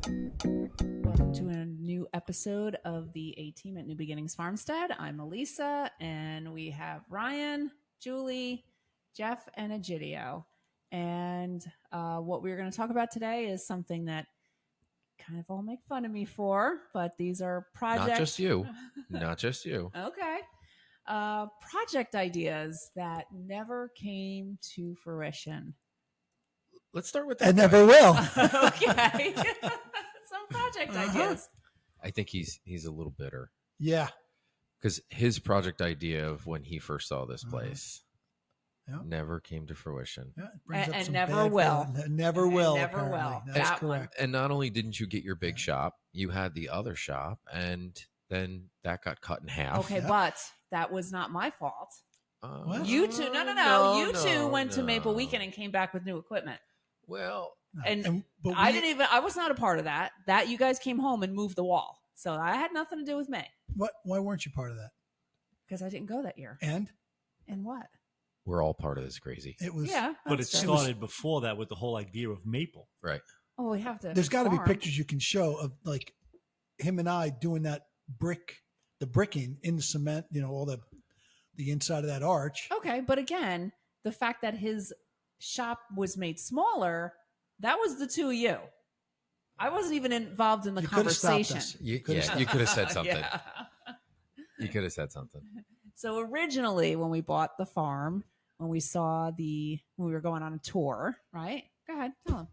Welcome to a new episode of the A Team at New Beginnings Farmstead. I'm Elisa, and we have Ryan, Julie, Jeff, and Egidio. And what we're going to talk about today is something that kind of all make fun of me for, but these are projects. Not just you. Not just you. Okay. Project ideas that never came to fruition. Let's start with that. And never will. Okay. Some project ideas. I think he's a little bitter Yeah. because his project idea of when he first saw this place Yeah. never came to fruition. Yeah, it brings up And some never bad will. feeling. Never And will. never apparently. will. That's That one. correct. And not only didn't you get your big shop, you had the other shop, and then that got cut in half. Okay, Yeah. but that was not my fault. What? You two, no. You two went to Maple Weekend and came back with new equipment. Well, No. And but I was not a part of that. That you guys came home and moved the wall. So I had nothing to do with me Why weren't you part of that? because I didn't go that year. And And what? we're all part of this crazy. it was. Yeah. But it that's true. started before that with the whole idea of maple. Right. Oh, we have to. There's got to be farm. pictures you can show of like him and I doing that the bricking in the cement. You know, all the inside of that arch. Okay, but again, the fact that his shop was made smaller, that was the two of you. I wasn't even involved in the You could have stopped conversation. us. You Could've could have said something. Yeah. You could have said something. So originally, when we bought the farm, when we were going on a tour, right? Go ahead, tell them.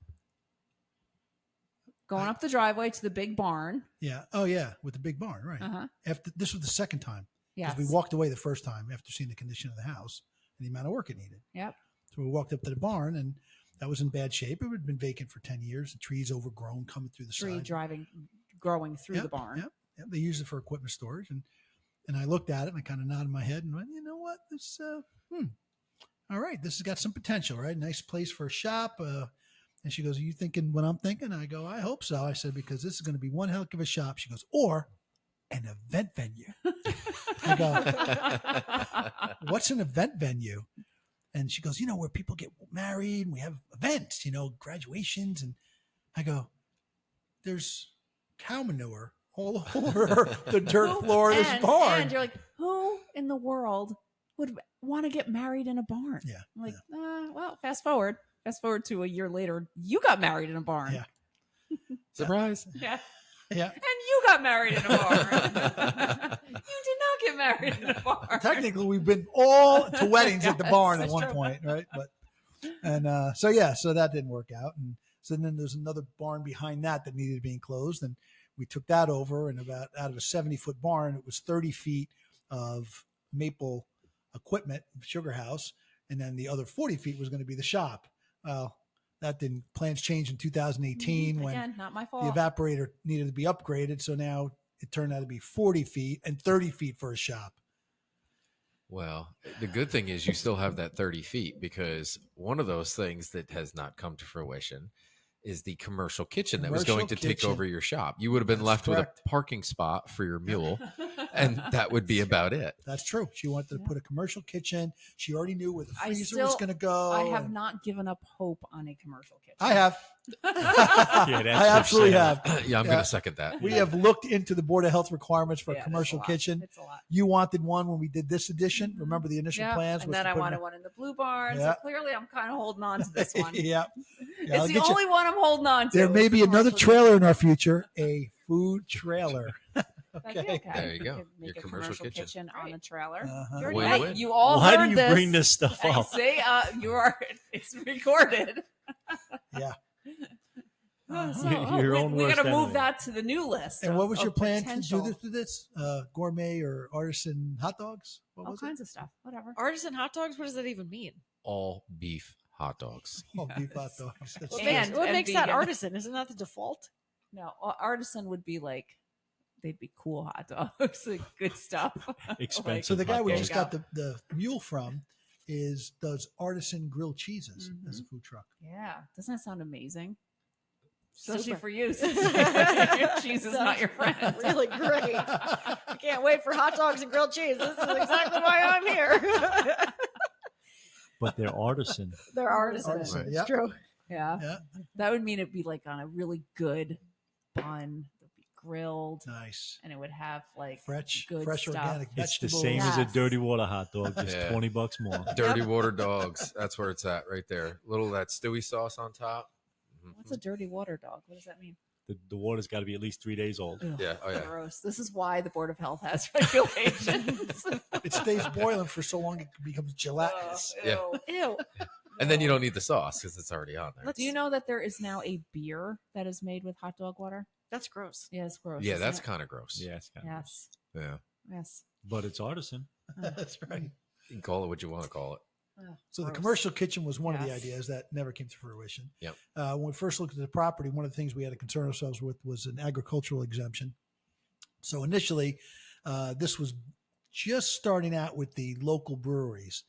Going up the driveway to the big barn. Yeah. Oh yeah, with the big barn, right? Uh-huh. After this was the second time Yes. because we walked away the first time after seeing the condition of the house and the amount of work it needed. Yep. So we walked up to the barn and that was in bad shape. It had been vacant for 10 years. The trees overgrown coming through the Tree side. growing through Yep, the barn. Yep. They used it for equipment storage. And I looked at it and I kind of nodded my head and went, you know what? This, all right. This has got some potential, right? Nice place for a shop. And she goes, are you thinking what I'm thinking? I go, I hope so. I said, because this is going to be one heck of a shop. She goes, or an event venue. I go, what's an event venue? And she goes, where people get married and we have events, graduations. And I go, there's cow manure all over the dirt floor of this barn. And you're like, who in the world would want to get married in a barn? Yeah. I'm like, well, fast forward to a year later, you got married in a barn. Yeah. Surprise. Yeah. Yeah. And you got married in a barn. You did not get married in a barn. Technically, we've been all to weddings at the Yes, barn at that's one true. point, right? So that didn't work out. And so then there's another barn behind that needed to be enclosed. And we took that over, and about out of a 70-foot barn, it was 30 feet of maple equipment, sugar house. And then the other 40 feet was going to be the shop. Well, that didn't. Plans changed in 2018 when Again, not my the fault. evaporator needed to be upgraded. So now it turned out to be 40 feet and 30 feet for a shop. Well, the good thing is you still have that 30 feet because one of those things that has not come to fruition is the commercial kitchen that was going to take kitchen. over your shop. You would have been That's left correct. with a parking spot for your mule, and that would be about it. That's true. She wanted to put a commercial kitchen. She already knew where the I freezer was still- going to go. I have not given up hope on a commercial kitchen. I have. Yeah, that's I absolutely for have. Yeah, I'm Yeah. going to second that. We have looked into the Board of Health requirements for Yeah, a it's commercial lot. kitchen. It's a lot. You wanted one when we did this edition. Remember the initial Yeah, plans? and was then to I put wanted in one in the blue barn. Yeah. So clearly, I'm kind of holding on to this one. yeah. It's I'll the get you- only one I'm holding on to. There may is be the another commercial trailer in our future, a food trailer. That'd be Okay. There you go. could make Your a commercial kitchen. on the trailer. Uh-huh. You already- Win-win. hey, you all Why heard do you this. bring this stuff Hey, up? see, it's recorded. Yeah. So, Your own we worst got to move enemy. that to the new list. And what was your plan to potential. do this? Gourmet or artisan hot dogs? What All was it? kinds of stuff. Whatever. Artisan hot dogs? What does that even mean? All beef hot dogs. Oh, beef hot dogs. That's What And- makes, what and makes that vegan. artisan? Isn't that the default? No, artisan would be like they'd be cool hot dogs, like good stuff. Expensive. So the guy hot we dog. just got the mule from does artisan grilled cheeses as a Mhm. food truck. Yeah, doesn't that sound amazing? Especially Super. for you, since your cheese is not your friend. Really great. I can't wait for hot dogs and grilled cheese. This is exactly why I'm here. But they're artisan. They're artisan. Artisan, It's yeah. true. Yeah. Yeah. That would mean it'd be like on a really good bun, it would be grilled, Nice. and it would have like Fresh good organic stuff. It's the vegetables. same as a Yes. dirty water hot dog, just Yeah. $20 more. Dirty water dogs. That's where it's at right there. Little of that Stewie sauce on top. Mhm. What's a dirty water dog? What does that mean? The water's got to be at least 3 days old. Ugh, Yeah. Oh yeah. gross. This is why the Board of Health has regulations. It stays boiling for so long it becomes gelatinous. Yeah. Ew. And then you don't need the sauce because it's already on there. Let's- Do you know that there is now a beer that is made with hot dog water? That's gross. Yeah, it's gross. Yeah, isn't that's it? kind of gross. Yeah, it's kinda Yes. Yeah. Yes. but it's artisan. That's right. You can call it what you want to call it. Ugh, So the gross. commercial kitchen was one of the Yes. ideas that never came to fruition. Yep. When we first looked at the property, one of the things we had to concern ourselves with was an agricultural exemption. So initially, this was just starting out with the local breweries.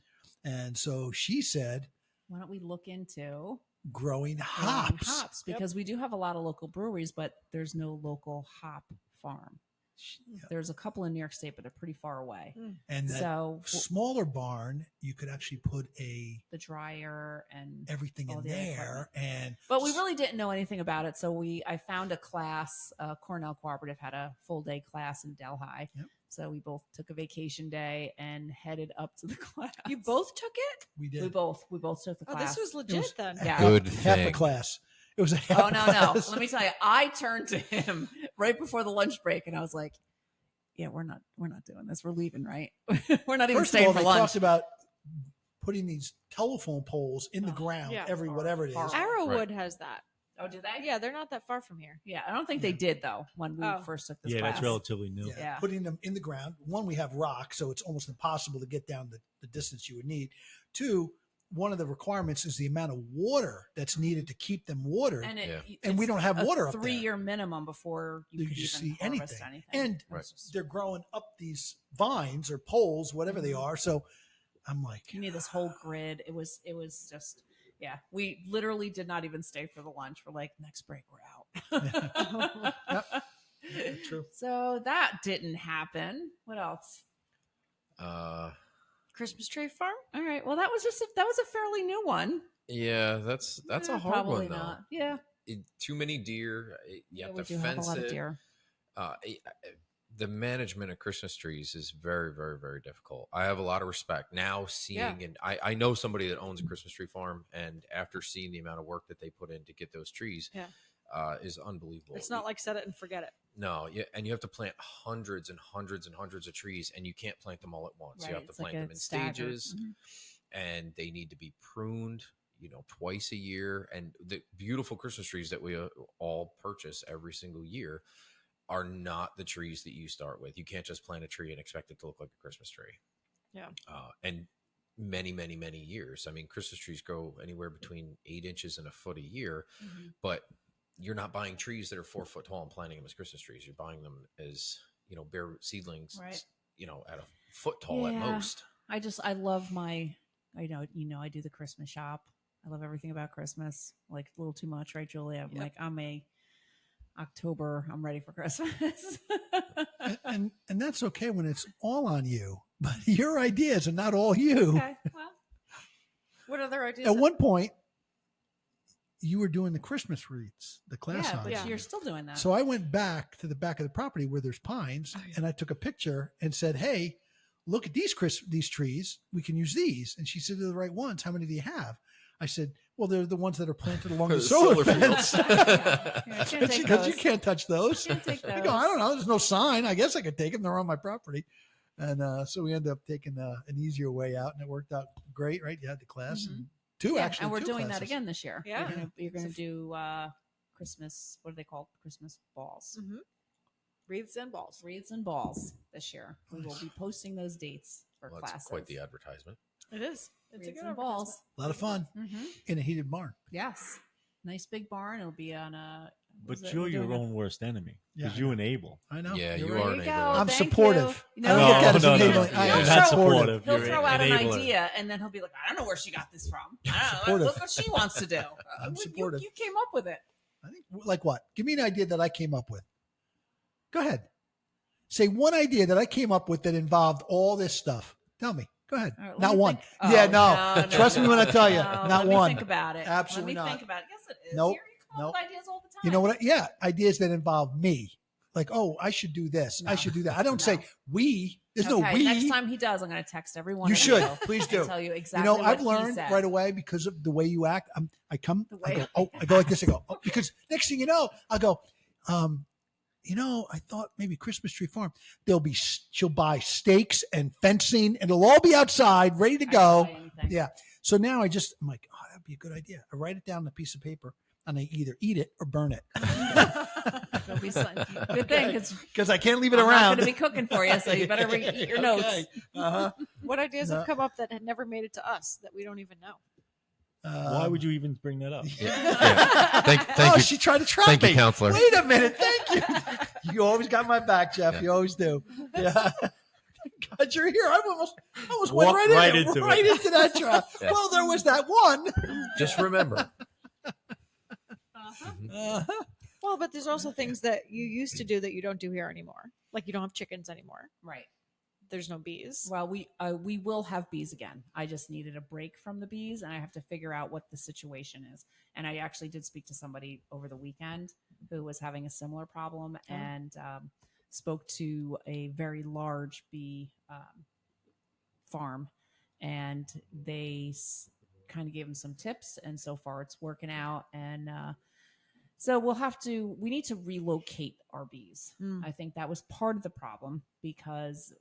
And so she said, Why don't we look into growing growing hops. hops? Because we do have a lot of local breweries, but there's no local hop farm. There's a couple in New York State, but they're pretty far away. And that So smaller barn, you could actually put the dryer and everything all in the other there. equipment. And But we really didn't know anything about it, so I found a class. Cornell Cooperative had a full day class in Delhi, Yep. so we both took a vacation day and headed up to the class. You both took it? we did We both took the Oh, class. this was legit was- then. Yeah. Good half the thing. class. It was a half Oh a no, class. Let me tell you, I turned to him right before the lunch break, and I was like, "Yeah, we're not doing this. We're leaving, right? We're not even First of staying all, for they lunch." talked about putting these telephone poles in the ground yeah. every whatever it is. Arrowwood has that. Oh, did they? Yeah, they're not that far from here. Yeah, I don't think they did though when we Oh. first took this Yeah, class. that's relatively new. Yeah, Yeah. putting them in the ground. One, we have rock, so it's almost impossible to get down the distance you would need. Two, one of the requirements is the amount of water that's needed to keep them watered. And Yeah. And we it's don't have a water up there. 3-year minimum before you You could just even see harvest anything. anything. And It was just- they're growing up these vines or poles, whatever they are. So I'm like, you need this whole grid. It was just yeah. We literally did not even stay for the lunch. We're like, next break, we're out. Yep. True. So that didn't happen. What else? Christmas tree farm? All right. Well, that was a fairly new one. Yeah, that's Eh, a hard probably one though. not. Yeah. Too many deer. You Yeah, have we to do have a fence lot of it. deer. The management of Christmas trees is very, very, very difficult. I have a lot of respect now seeing, and I know somebody that owns a Christmas tree farm, and after seeing the amount of work that they put in to get those trees, Yeah. is unbelievable. It's not like set it and forget it. No, and you have to plant hundreds and hundreds and hundreds of trees, and you can't plant them all at once. You Right, have to it's like plant a them in staggered. stages, Mhm. and they need to be pruned, twice a year. And the beautiful Christmas trees that we all purchase every single year are not the trees that you start with. You can't just plant a tree and expect it to look like a Christmas tree. Yeah. And many, many, many years. I mean, Christmas trees grow anywhere between 8 inches and a foot a year, but you're not buying trees that are 4 foot tall and planting them as Christmas trees. You're buying them as, bare seedlings, Right. at a foot tall at Yeah. most. I love my, I do the Christmas shop. I love everything about Christmas. Like a little too much, right, Julie? I'm Yep. like, I'm ready for Christmas. and that's okay when it's all on you, but your ideas are not all you. Okay. Well, What other ideas? At one point, you were doing the Christmas wreaths, the class yeah, on. but Yeah. you're still doing that. So I went back to the back of the property where there's pines, Oh, yeah. and I took a picture and said, "Hey, look at these trees. We can use these." And she said, "They're the right ones. How many do you have?" I said, "Well, they're the ones that are planted along the solar fence." Yeah, you can't And she take goes, "You those. can't touch those." Can't take I go, "I don't know. There's no sign. I guess I could take them. They're on my property." And so we ended up taking an easier way out, and it worked out great. Right? You had the class, and two Yeah, actually, and we're two doing that classes. again this year. Yeah. You're gonna do Christmas. What are they called? Christmas balls, Wreaths and balls. wreaths and balls this year. We will be posting those dates for Well, classes. that's quite the advertisement. It is. It's a Wreaths good and balls. A lot of fun in a heated barn. Yes, nice big barn. It'll be on a. But you're your own worst enemy Yeah, because I you enable. I know. Yeah, You're you right. are There you an go. enabler. I'm Thank supportive. you. I don't look at it as no, enabling. no, I you're am not supportive. supportive. He'll You're throw out an enabler. idea, and then he'll be like, "I don't know where she got this from. I don't know. Supportive. Look what she wants to do. I'm You- supportive. You came up with it. I think, like what? Give me an idea that I came up with. Go ahead. Say one idea that I came up with that involved all this stuff. Tell me. Go ahead. All right, let Not me one. think. Yeah, Oh, no. Trust me when I tell you. No, not let me one. think about it. Absolutely Let me not. think about it. Yes, it is. Nope. You come up with ideas all the time. You know what? Ideas that involve me. Like, oh, I should do this. I No. should do that. I don't No. say we. There's no Okay, we. Next time he does, I'm going to text everyone. You of should. you Please and do. tell you You exactly know, what I've he learned said. right away because of the way you act. I go like this. I go, oh, because next thing you know, I'll go, I thought maybe Christmas Tree Farm, she'll buy stakes and fencing and it'll all be outside ready to I go. don't say anything. Yeah. So now I'm like, oh, that'd be a good idea. I write it down on a piece of paper and I either eat it or burn it. There'll be some, good thing Because I can't leave it I'm not around. going to be cooking for you, so you better eat your notes. Okay. Uh-huh. What ideas No. have come up that had never made it to us that we don't even know? Why would you even bring that up? Yeah. Thank you. She tried to trap Thank me. you, counselor. Wait a minute. Thank you. You always got my back, Jeff. Yeah. You always do. Yeah. God, you're here. I almost Walked went right into into right it. into that trap. Yeah. Well, there was that one. Just remember. Uh-huh. Well, but there's also things that you used to do that you don't do here anymore. Like you don't have chickens anymore. Right. There's no bees. Well, we will have bees again. I just needed a break from the bees, and I have to figure out what the situation is. And I actually did speak to somebody over the weekend who was having a similar problem, and spoke to a very large bee farm, and they kind of gave them some tips. And so far, it's working out. And so we need to relocate our bees. I think that was part of the problem because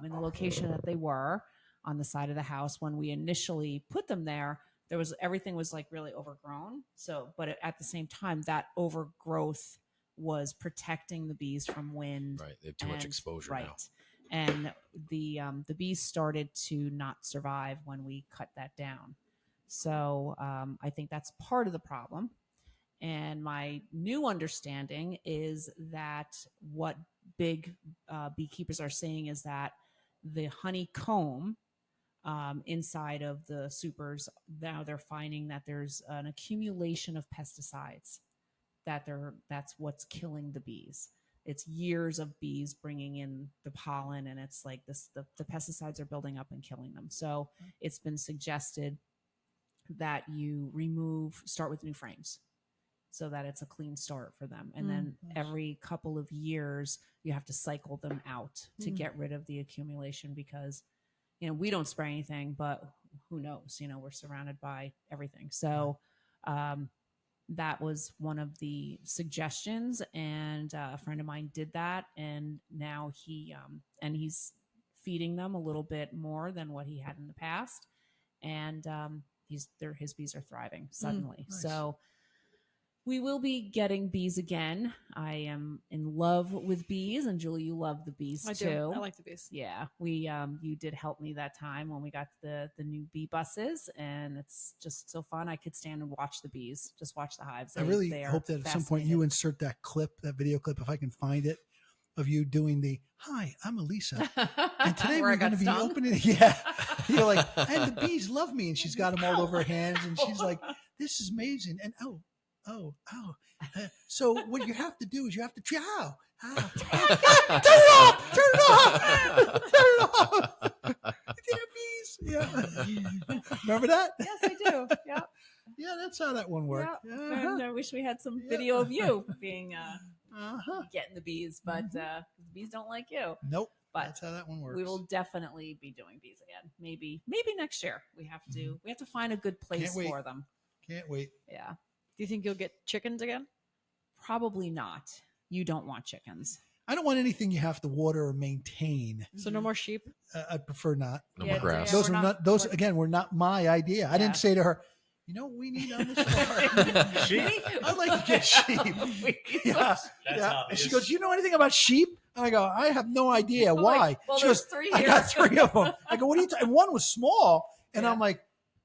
in the location that they were on the side of the house when we initially put them there, everything was like really overgrown. So, but at the same time, that overgrowth was protecting the bees from wind. Right. They have too much exposure right. now. And the bees started to not survive when we cut that down. So I think that's part of the problem. And my new understanding is that what big beekeepers are saying is that the honeycomb inside of the supers, now they're finding that there's an accumulation of pesticides that's what's killing the bees. It's years of bees bringing in the pollen, and it's like this, the pesticides are building up and killing them. So it's been suggested that you start with new frames so that it's a clean start for them. And then every couple of years, you have to cycle them out to get rid of the accumulation because, we don't spray anything, but who knows, we're surrounded by everything. So that was one of the suggestions. And a friend of mine did that. And now he's feeding them a little bit more than what he had in the past. And his bees are thriving suddenly. Nice. So we will be getting bees again. I am in love with bees, and Julie, you love the bees I too. do. I like the bees. Yeah, you did help me that time when we got the new bee buses, and it's just so fun. I could stand and watch the bees, just watch the hives. I really hope that at some point you insert that video clip, if I can find it, of you doing the "Hi, I'm Elisa, and today Where I we're going to got be stung. opening." Yeah, you're like, and the bees love me, and she's got them all over her hands, and she's like, "This is amazing." And so what you have to do is you have to try. Turn it off! Turn it off! Bees. Yeah. Remember that? Yes, I do. Yeah. Yeah, that's how that one worked. Yeah. Uh-huh. And I wish we had some video of you being Uh-huh. getting the bees, but the bees don't like you. Nope. But That's how that one works. we will definitely be doing bees again. Maybe next year. We have to find a good place Can't wait. for them. Can't wait. Yeah. Do you think you'll get chickens again? Probably not. You don't want chickens. I don't want anything you have to water or maintain. So no more sheep? I prefer not. No Yeah, more grass. Those we're are not- not. Those what- again were not my idea. I Yeah. didn't say to her, we need on this farm. Sheep? I'd like to get sheep. Yeah. That's Yeah. And obvious. she goes, "You know anything about sheep?" And I go, "I have no idea. I'm Why?" like, well, She there's goes, 3 "I here. got 3 of them." I go, "What are you?" And one was small, and Yeah. I'm like,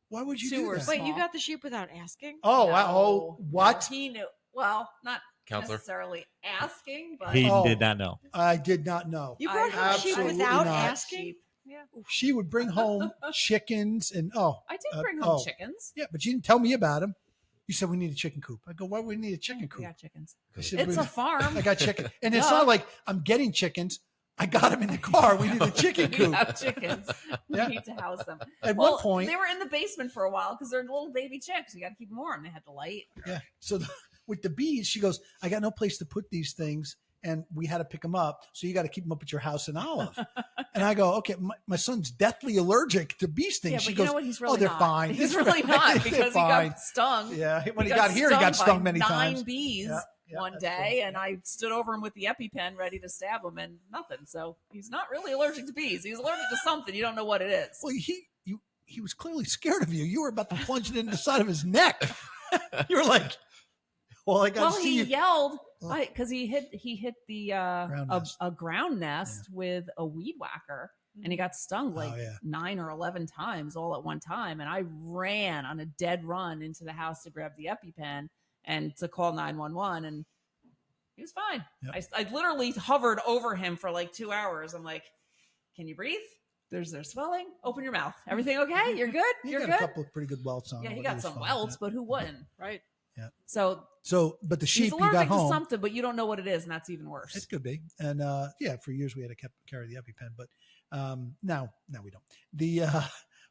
"Why would you 2 do were that?" Wait, you Small. got the sheep without asking? Oh, No. wow. Oh, what? He knew. Well, not Counselor? necessarily asking, but He Oh. did not know. I did not know. You brought home sheep absolutely without not. asking? Yeah. She would bring home chickens and I did bring home oh. chickens. Yeah, but you didn't tell me about them. You said we need a chicken coop. I go, why would we need a chicken We coop? got chickens. I said, It's a farm. I got chicken. And it's Duh. not like I'm getting chickens. I got them in the car. We need a chicken We coop. have chickens. Yeah. We need to house them. At Well, one point, they were in the basement for a while because they're little baby chicks. You got to keep them warm. They had the light. yeah. So with the bees, she goes, I got no place to put these things. And we had to pick them up. So you got to keep them up at your house in Olive. And I go, okay, my son's deathly allergic to bee stings. Yeah, She but goes, you know what? He's really they're not. fine. He's It's really fine. not They're because he fine. got stung. Yeah, when he got here, he got by stung many 9 times. bees Yeah, one that's day, true. and I stood over him with the EpiPen ready to stab him, and nothing. So he's not really allergic to bees. He's allergic to something. You don't know what it is. Well, he was clearly scared of you. You were about to plunge it into the side of his neck. You were like, well, I got Well, to see he you. yelled Oh. because he hit the Ground nest. a ground nest with a weed whacker, and he got stung like Oh, yeah. 9 or 11 times all at one time. And I ran on a dead run into the house to grab the EpiPen and to call 911, and he was fine. Yep. I literally hovered over him for like 2 hours. I'm like, "Can you breathe? There's swelling. Open your mouth. Everything okay? You're good. He You're got good." a couple of pretty good welts on Yeah, him, he but got was some fine. welts, but who wouldn't? Right. So But the he's sheep you allergic got to home. something, but you don't know what it is, and that's even worse. It could be. And for years we had to carry the EpiPen, but now we don't.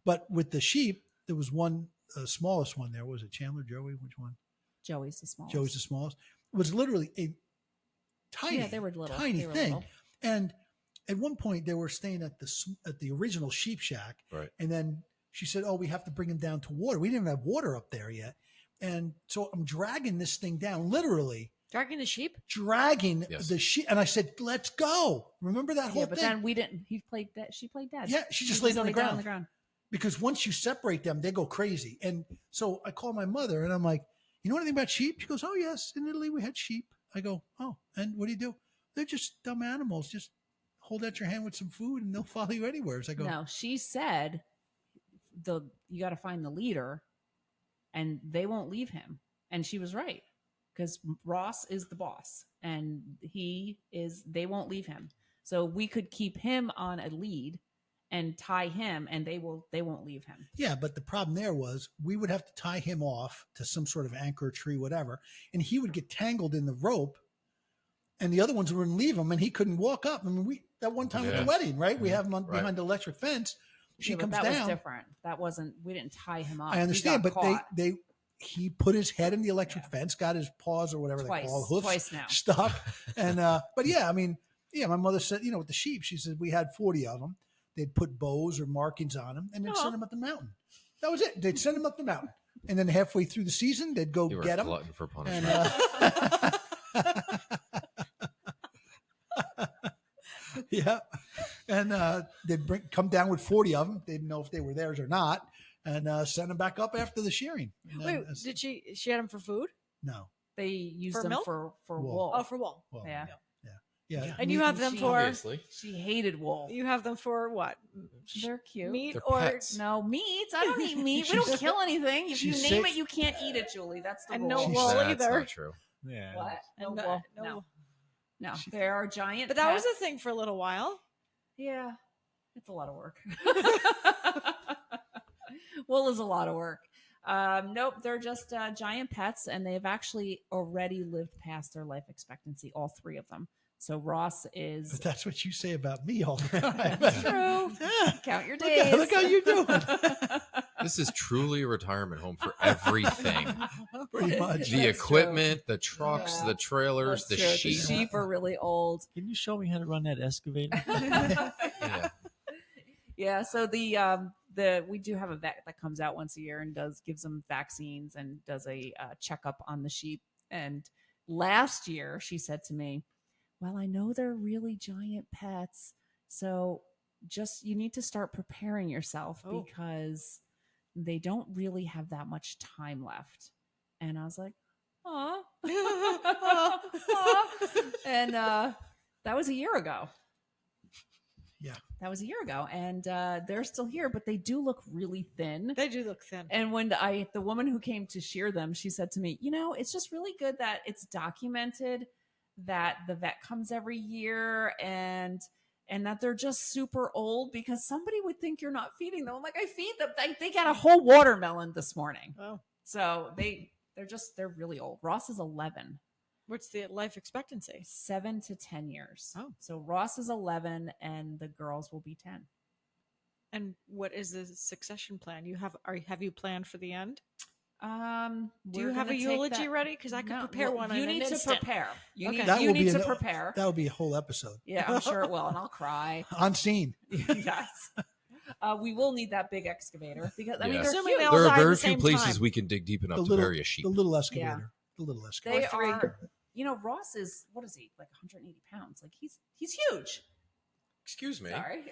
But with the sheep, there was one smallest one there. Was it Chandler, Joey? Which one? Joey's the smallest. Joey's the smallest. It was literally a tiny, Yeah, they were little. tiny They were thing. little. And at one point they were staying at the original sheep shack. Right. And then she said, "Oh, we have to bring him down to water." We didn't even have water up there yet. And so I'm dragging this thing down, literally Dragging the sheep? dragging Yes. the sheep. And I said, "Let's go." Remember that whole Yeah, but thing? then we didn't. He played dead. She played dead. Yeah, she just He laid on the down ground. Because once you separate them, they go crazy. And so I call my mother and I'm like, "You know anything about sheep?" She goes, "Oh, yes. In Italy, we had sheep." I go, "Oh, and what do? They're just dumb animals. Just hold out your hand with some food and they'll follow you anywhere." So I go, No, she said you got to find the leader, and they won't leave him. And she was right, because Ross is the boss, and they won't leave him. So we could keep him on a lead and tie him, and they won't leave him. Yeah, but the problem there was we would have to tie him off to some sort of anchor tree, whatever, and he would get tangled in the rope, and the other ones wouldn't leave him, and he couldn't walk up. I mean, that one time at Yeah. the wedding, right? We Yeah. have him Right. behind the electric fence. She Yeah, but comes that down. was different. That wasn't. We didn't tie him up. I understand, He got but caught he put his head in the electric fence, got his paws or whatever twice, they call hoofs twice now. stuck, and but yeah, I mean, yeah, my mother said, with the sheep, she said we had 40 of them. They'd put bows or markings on them, and they'd Oh. send them up the mountain. That was it. They'd send them up the mountain, and then halfway through the season, they'd go You were get a them. glutton for And punishment. yeah, and they'd come down with 40 of them. They didn't know if they were theirs or not, and send them back up after the shearing. And then, Wait, did she had them for food? No. They used For them milk? for Wool. wool. Oh, for wool. Well, Yeah. yeah. And you have them She- for Obviously. She hated wool. you have them for what? They're cute. Meat They're or pets. No meats. I don't eat meat. We don't kill anything. If you She's name sick. it, you can't eat it, Julie. That's the And rule. no She's- wool That's either. not true. Yeah. What? No And, wool. no. No. No. There are giant. But that was a pets. thing for a little while. Yeah. It's a lot of work. Wool is a lot of work. Nope, they're just giant pets, and they've actually already lived past their life expectancy, all 3 of them. So Ross is But that's what you say about me all the time. true. Yeah. Count your Look days. look how you're doing. This is truly a retirement home for everything. Pretty much. That's The true. equipment, the trucks, Yeah. the trailers, That's the true. sheep. The sheep are really old. Can you show me how to run that excavator? Yeah. Yeah, so the we do have a vet that comes out once a year and gives them vaccines and does a checkup on the sheep. And last year she said to me, "Well, I know they're really giant pets, so you need to start preparing yourself Oh. because they don't really have that much time left." And I was like, "Aw." And that was a year ago. Yeah. That was a year ago, and they're still here, but they do look really thin. They do look thin. And when the woman who came to shear them, she said to me, "It's just really good that it's documented that the vet comes every year and that they're just super old, because somebody would think you're not feeding them." I'm like, "I feed them." They got a whole watermelon this morning. Oh, So they're really old. Ross is 11. what's the life expectancy? 7 to 10 years. Oh. So Ross is 11 and the girls will be 10. And what is the succession plan? Have you planned for the end? Do you have a eulogy ready? Because I could prepare one. You in need an to instant. prepare. You Okay. need, That you will need be to an- prepare. That would be a whole episode Yeah, I'm sure it will, and I'll cry. on scene. Yes. We will need that big excavator because I mean Yeah. they're Assuming they huge. all There die are at very the few same places time. we can dig deep enough The to little, bury a sheep. the little excavator. The little excavator. They Or three. are. You know, Ross is what is he like 180 pounds? Like he's huge. Excuse me. Sorry.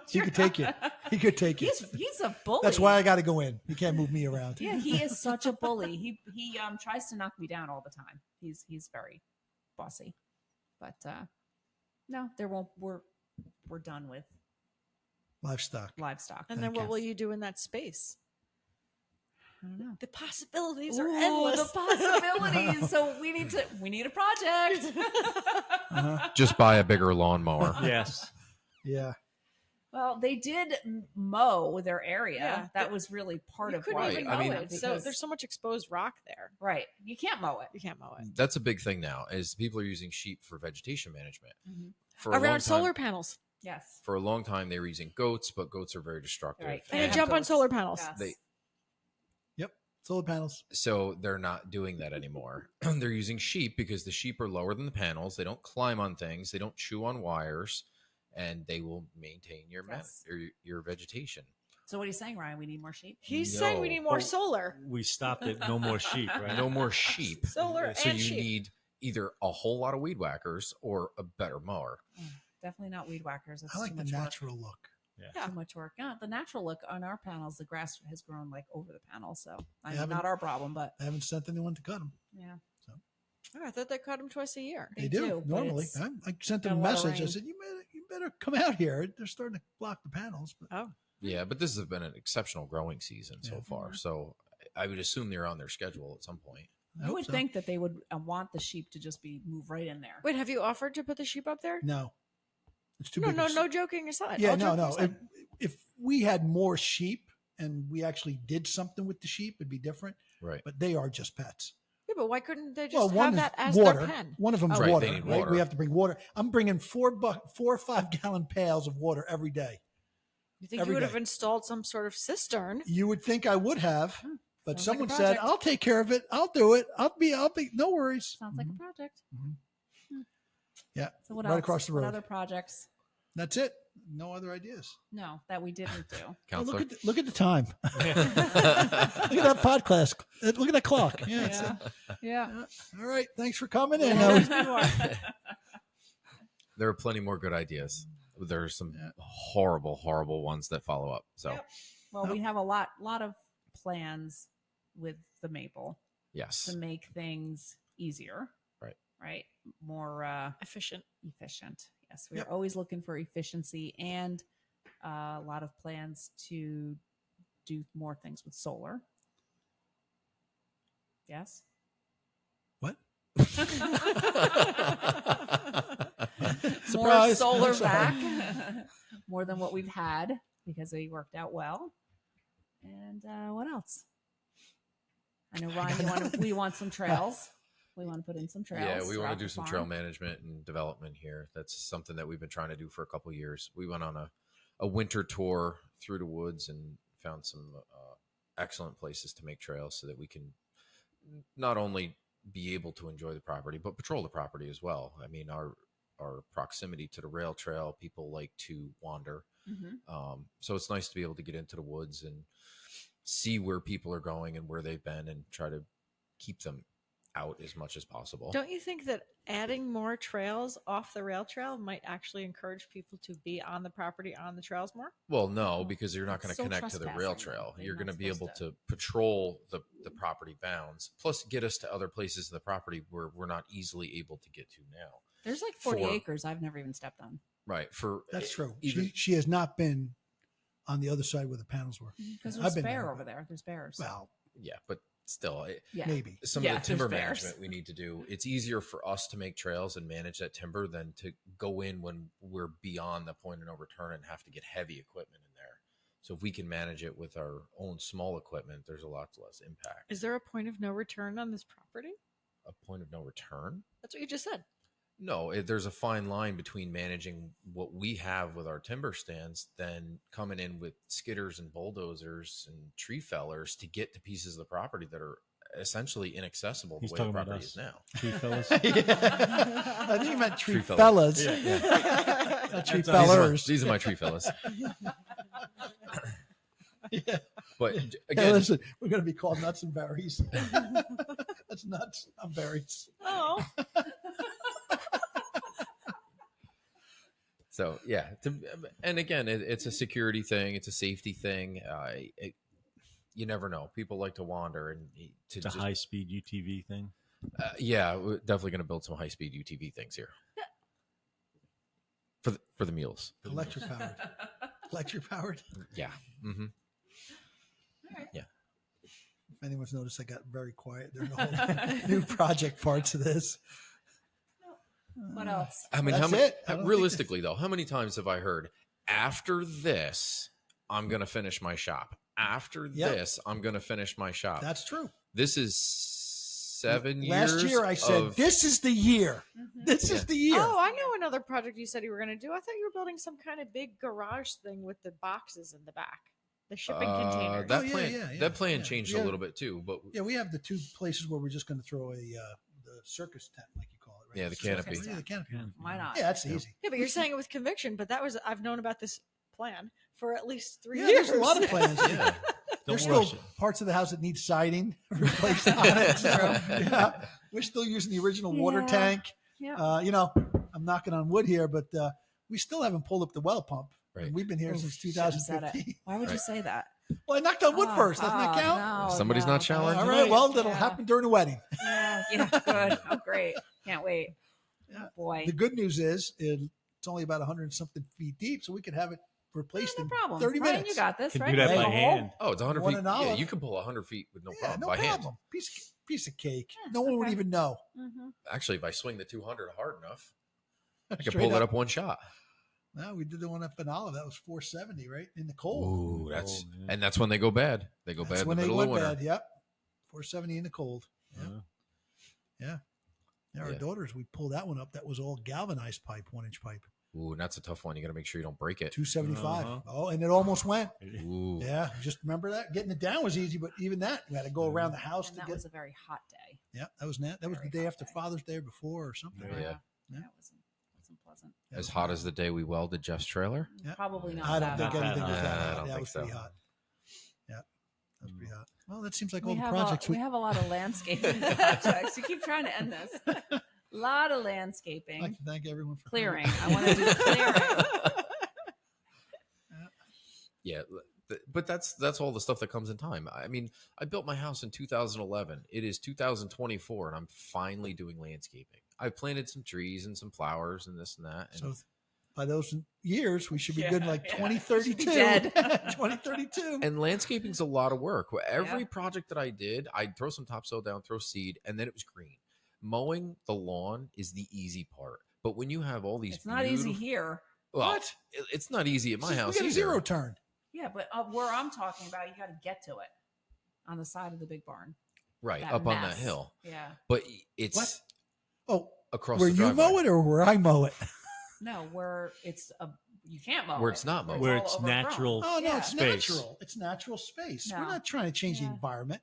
He could take you. He could take you. He's a bully. That's why I got to go in. You can't move me around. Yeah, he is such a bully. He tries to knock me down all the time. He's very bossy. But no, there won't. We're done with Livestock. livestock. And then Thank what you. will you do in that space? I don't know. The possibilities are Ooh, endless. the possibilities. So we need a project. Uh-huh. Just buy a bigger lawnmower. Yes. Yeah. Well, they did mow their area. Yeah, that was really part You of couldn't why even they I mow mean- mowed it. So because- there's so much exposed rock there. right. You can't mow it. You can't mow it. That's a big thing now. Is people are using sheep for vegetation management. For a long Around time- solar panels. Yes. For a long time, they were using goats, but goats are very destructive. Right. And they Yeah. jump on Goats. solar panels. Yes. They- Solar panels. So they're not doing that anymore. They're using sheep because the sheep are lower than the panels. They don't climb on things. They don't chew on wires, and they will maintain your Yes. your vegetation. So what are you saying, Ryan? We need more sheep. He's saying we No. need more Oh. solar. We stopped at no more sheep, right? No more sheep. Solar So and you sheep. need either a whole lot of weed whackers or a better mower. Definitely not weed whackers. That's I like too the much work. natural look. Yeah. Too much work. Yeah, the natural look on our panels, the grass has grown like over the panel, so I They mean, haven't- not our problem, but I haven't sent anyone to cut them. yeah, Oh, I thought they cut them twice a year. They They do, do but normally. it's I sent got them a a lot of message. I rain. said, you better come out here. They're starting to block the panels. But Oh, Yeah, but this has been an exceptional growing season so Yeah. far. So I would assume they're on their schedule at some point. I you hope would so. think that they would want the sheep to just be move right in there. wait, have you offered to put the sheep up there? No, it's too No, big. no, of- no joking aside. Yeah, All no, joking no. aside. If we had more sheep and we actually did something with the sheep, it'd be different. Right. But they are just pets. Yeah, but why couldn't they just Well, one have is that as water. their pen? One of them's Right, water. they need Right? water. We have to bring water. I'm bringing 4 or 5 gallon pails of water every day. You think every you would have day. installed some sort of cistern? You would think I would have, but Sounds like a someone said, project. "I'll take care of it. I'll do it. I'll be. No worries." Sounds like a Mhm. project. Mhm. Yeah, So what right else? across the What road. other projects? That's it. No other ideas. No, that we didn't do. Oh, Counselor. look at the time. look at that podcast. Look at that clock. Yeah. Yeah. All right. Thanks for coming in. There are plenty more good ideas. There are some Yeah. horrible, horrible ones that follow up. So Yep. Well, we have a lot of plans with the maple yes, to make things easier. Right. Right. More Efficient. efficient. Yes, we Yep. are always looking for efficiency and a lot of plans to do more things with solar. Yes. What? More Surprise. solar Sorry. back, more than what we've had because they worked out well. And what else? I know Ryan, we want some trails. We want to put in some trails. yeah, we want throughout to do the some farm. trail management and development here. That's something that we've been trying to do for a couple of years. We went on a winter tour through the woods and found some excellent places to make trails so that we can not only be able to enjoy the property but patrol the property as well. I mean, our proximity to the rail trail, people like to wander. Mhm. So it's nice to be able to get into the woods and see where people are going and where they've been and try to keep them out as much as possible. Don't you think that adding more trails off the rail trail might actually encourage people to be on the property on the trails more? Well, no, because you're not going It's to so connect to the rail trespassing. trail. They're You're not going to be able supposed to patrol the property bounds, plus get us to other places in the property where we're not easily able to get to now. There's like 40 For- acres I've never even stepped on Right. For That's true. Even, She has not been on the other side where the panels were. because I've there's been bear there. over there. There's bears. Well, yeah, but still, yeah. maybe. some Yeah, of the timber there's bears. management we need to do, it's easier for us to make trails and manage that timber than to go in when we're beyond the point of no return and have to get heavy equipment in there. So if we can manage it with our own small equipment, there's a lot less impact. Is there a point of no return on this property? A point of no return? That's what you just said. No, there's a fine line between managing what we have with our timber stands than coming in with skidders and bulldozers and tree fellers to get to pieces of the property that are essentially inaccessible the He's way the talking about property us. is now. Tree fellas. Yeah. I think you meant tree Tree fella. fellas. Yeah. Not tree That's all. fellers. These are my tree fellas. Yeah. But Hey, again, listen, we're going to be called nuts and berries. That's nuts. I'm berries. Oh, so yeah, and again, it's a security thing, it's a safety thing. You never know. People like to wander and to It's a just, high-speed UTV thing. yeah, we're definitely going to build some high speed UTV things here for the mules. Electric powered. Electric powered. Yeah. Mm-hmm. If anyone's noticed, I got very quiet during the whole new project parts of this. What else? I mean, That's how many? it. I don't think Realistically, though, how many times have I heard after this, I'm going to finish my shop? After Yep. this, I'm going to finish my shop. That's true. This is 7 years. Last year, I said, of- this is the year. Mhm. This is the year. oh, I know another project you said you were going to do. I thought you were building some kind of big garage thing with the boxes in the back, the shipping containers. That Oh, yeah, plan, yeah, yeah, that plan yeah. changed Yeah. a little bit too, but Yeah, we have the two places where we're just going to throw the circus tent, like you call it, right? Yeah, the Circus canopy. tent. Yeah, the canopy. Why not? Yeah, that's easy. Yeah, but you're saying it with conviction. But that was I've known about this plan for at least 3 Yeah, years. there's a lot of plans. yeah. There's Don't still rush it. parts of the house that need siding replaced on it. So, yeah, we're still using the original water Yeah. tank. Yeah. I'm knocking on wood here, but we still haven't pulled up the well pump. Right. And we've been here Oof, since shouldn't have said it. 2015. Why would you Right. say that? Well, I knocked on wood Oh, first. Doesn't that oh, count? no, Somebody's no. not showering All tonight. right. Well, that'll Yeah. happen during the wedding. Yeah, good. Oh, great. Can't wait. Yeah. Oh, boy. The good news is it's only about 100 and something feet deep, so we could have it replaced no in problem. 30 Ryan, minutes. you got this, Can right? do that Hey. by hand. Oh, it's 100 One feet. an Yeah, olive. you can pull 100 feet with no Yeah, problem no by problem. hand. Piece of cake. Yeah, No one would okay. even know. Mm-hmm. Actually, if I swing the 200 hard enough, I can Straight pull that up one shot. No, we did the one up in Olive. That was 470, right? In the cold. Ooh, that's Oh, yeah. and that's when they go bad. They go That's bad in when the they middle of went winter. bad. Yep. 470 in the cold. Yep. Uh, Yeah, our Yeah. daughters, we pulled that one up. That was all galvanized pipe, 1-inch pipe, Ooh, and that's a tough one. You got to make sure you don't break it. 275. Uh-huh. Oh, and it almost went. Ooh, Yeah, just remember that. Getting it down was easy, but even that, we had to go around the house And to that get. was a very hot day. Yeah, that was that. That was the very day hot after day. Father's Day or before or something. Yeah. right? Yeah. Yeah. That wasn't pleasant. That as was hot bad. as the day we welded Jeff's trailer. Yeah. Probably not. I don't that think Not hot. anything was hot. that I hot. don't That think was pretty so. hot. Yeah, that was pretty hot. Well, that seems like all We the have, projects we have a lot of landscaping projects. You keep trying to end this. A lot of I'd landscaping. like to thank everyone for Clearing. I want to do clearing. Yeah, but that's all the stuff that comes in time. I mean, I built my house in 2011. It is 2024, and I'm finally doing landscaping. I planted some trees and some flowers and this and that. And So by those years, we should be Yeah, good in like yeah. 2032. Should be dead. 2032. and landscaping's a lot of work. Every Yeah. project that I did, I'd throw some topsoil down, throw seed, and then it was green. Mowing the lawn is the easy part. But when you have all these, It's not easy beautiful- here. Well, What? It's not easy at my house We got a either. zero turn. Yeah, but where I'm talking about, you got to get to it on the side of the big barn. Right That up on that mess. hill. Yeah. But it's What? Oh, across where the you driveway. mow it or where I mow it? No, where it's you can't mow Where it. it's not mowed. Where all it's overgrown. natural. Oh, no, Yeah. it's Space. natural. It's natural space. No. We're not trying to change the Yeah. environment.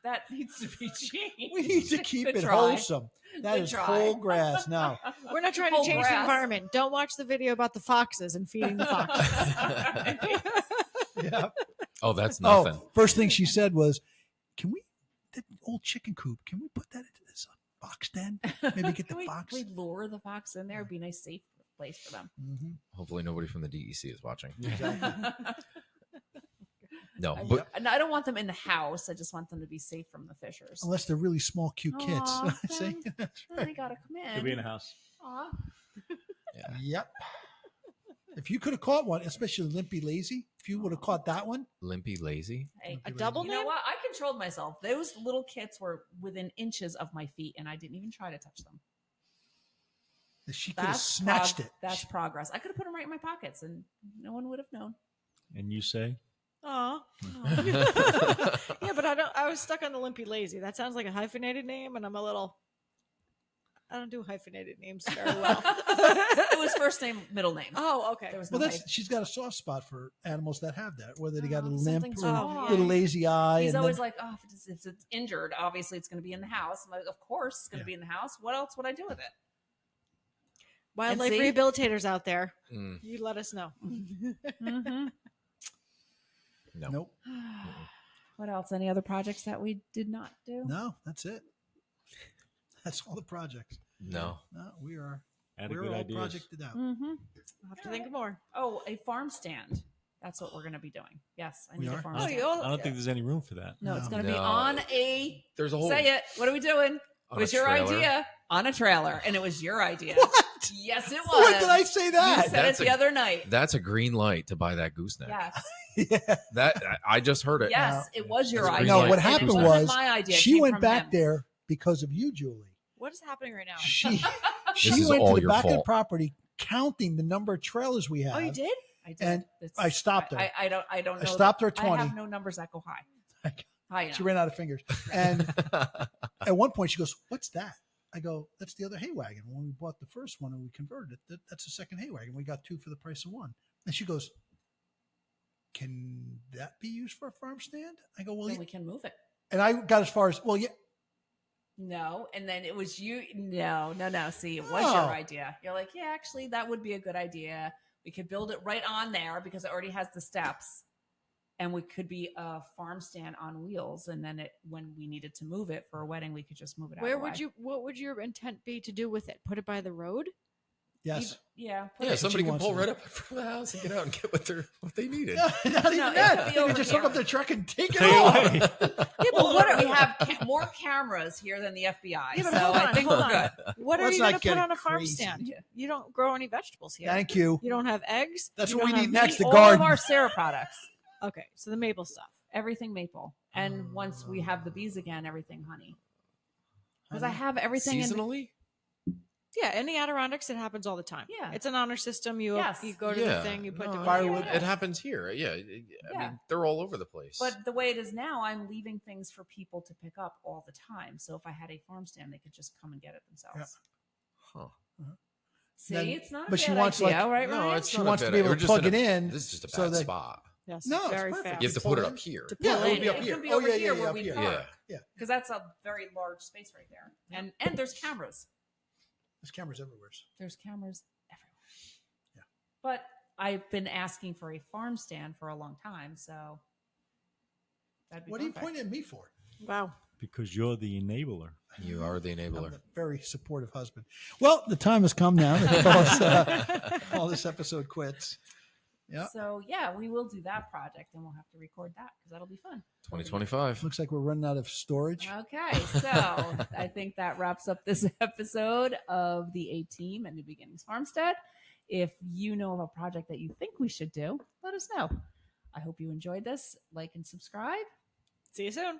That needs to be changed. We need to keep Good it try. wholesome. That Good is try. whole grass. No. We're not trying to Whole change the grass. environment. Don't watch the video about the foxes and feeding the foxes. Yeah. Oh, that's nothing. Oh, first thing she said was, "Can we that old chicken coop? Can we put that into this box den? Maybe get the Can fox." we lure the fox in there? It'd be a nice, safe place for them. Mhm. Hopefully, nobody from the DEC is watching. Exactly. No, I, but and I don't want them in the house. I just want them to be safe from the fishers. Unless they're really small, cute kids. Aw, See? then- That's Then right. they gotta come in. Could be in a house. Aw. yeah. Yep. If you could have caught one, especially Limpy Lazy, if you would have caught that one, Limpy Lazy. Hey, A double you know name? what? I controlled myself. Those little kits were within inches of my feet, and I didn't even try to touch them. she could have That's snatched it. That's progress. I could have put them right in my pockets, and no one would have known. And you say? Aw. Yeah, but I was stuck on the Limpy Lazy. That sounds like a hyphenated name, and I'm a little. I don't do hyphenated names very well. It was first name, middle name. Oh, okay. There was Well, no that's she's got a soft spot for animals that have that, whether they got a Oh, limp something's or wrong. a little lazy eye. He's and always then- like, oh, if it's injured, obviously it's going to be in the house. I'm like, of course it's going to be in the house. What else would I do with it? Wildlife see? rehabilitators out there, Mm, you let us know. Mm-hmm. no. Nope. What else? Any other projects that we did not do? No, that's it. That's all the projects. No. No, we're Had a all good idea. projected out. Mm-hmm. I'll have to think of more. Oh, a farm stand. That's what we're going to be doing. Yes, I We need are? a farm Oh, stand. you all, I don't think there's any room for that. No, it's No. going to be No. on a. There's a whole. Say it. What are we doing? It on a was your trailer. idea on a trailer, and it was your idea. What? Yes, it was. When did I say You that? said it That's the a- other night. That's a green light to buy that gooseneck. Yes, Yeah. That I just heard it. yes, it was your That's a idea. green light. No, what and it happened wasn't was my idea. It she came went from back him. there because of you, Julie. what is happening right now? She she This is went all to the your back of the fault. property counting the number of trailers we have. Oh, you did? I did. and It's- I stopped her. I don't. I don't know. I stopped her at I 20. have no numbers that go high. High enough. She ran out of fingers. And at one point she goes, "What's that?" I go, "That's the other hay wagon. When we bought the first one and we converted it, that's the second hay wagon. We got two for the price of one." And she goes, "Can that be used for a farm stand?" I go, "Well, Then yeah." we can move it. And I got as far as, "Well, yeah." No, and then it was you. No. See, it was No. your idea. You're like, yeah, actually, that would be a good idea. We could build it right on there because it already has the steps, and we could be a farm stand on wheels. And then when we needed to move it for a wedding, we could just move it out. Where of the would way. you? What would your intent be to do with it? Put it by the road? Yes. Yeah. put Yeah, it- somebody she can wants pull to right do. up from the house and get out and get what they needed. No, not even No, it that. would be They over could just hook here. up their truck and take it Take it off. away. Yeah, Well, what we have more cameras here than the FBI, Yeah, but so hold I on, think hold we're on. good. What are Let's you not going to get put on a farm crazy. stand? Yeah. You don't grow any vegetables here. Thank you. You don't have eggs. That's You what we don't need have next, meat? the All garden. of our Sarah products, Okay, so the maple stuff. everything maple, and once we have the bees again, everything honey. Because I have everything in. Seasonally? Yeah, in the Adirondacks, it happens all the time. Yeah. It's an honor system. You Yes. you go to Yeah. the thing, you put No, the firewood. It happens here. Yeah. I Yeah. mean, they're all over the place. But the way it is now, I'm leaving things for people to pick up all the time. So if I had a farm stand, they could just come and get it themselves. Huh. See, Then- it's not a but she bad wants, idea, like- right, No, Ryan? it's She not a wants to bad be able idea. to We're plug just it in a- in. This is just a so bad that- spot. Yes, No, it's it's very perfect. fast. You have to pull put it in up here. To Yeah, pull it would in. be up It here. could be Oh, over yeah, here yeah, where up we here. park. Yeah. Because that's a very large space right there. And there's cameras. There's cameras everywhere. There's cameras everywhere. Yeah. But I've been asking for a farm stand for a long time, so that'd be What are you perfect. pointing at me for? Wow. Because you're the enabler. You are the I'm enabler. a very supportive husband. Well, the time has come now to call, call this episode quits. Yeah. So yeah, we will do that project, and we'll have to record that because that'll be fun. 2025. Looks like we're running out of storage. Okay, so I think that wraps up this episode of the A Team at New Beginnings Farmstead. If you know of a project that you think we should do, let us know. I hope you enjoyed this. Like and subscribe. See you soon.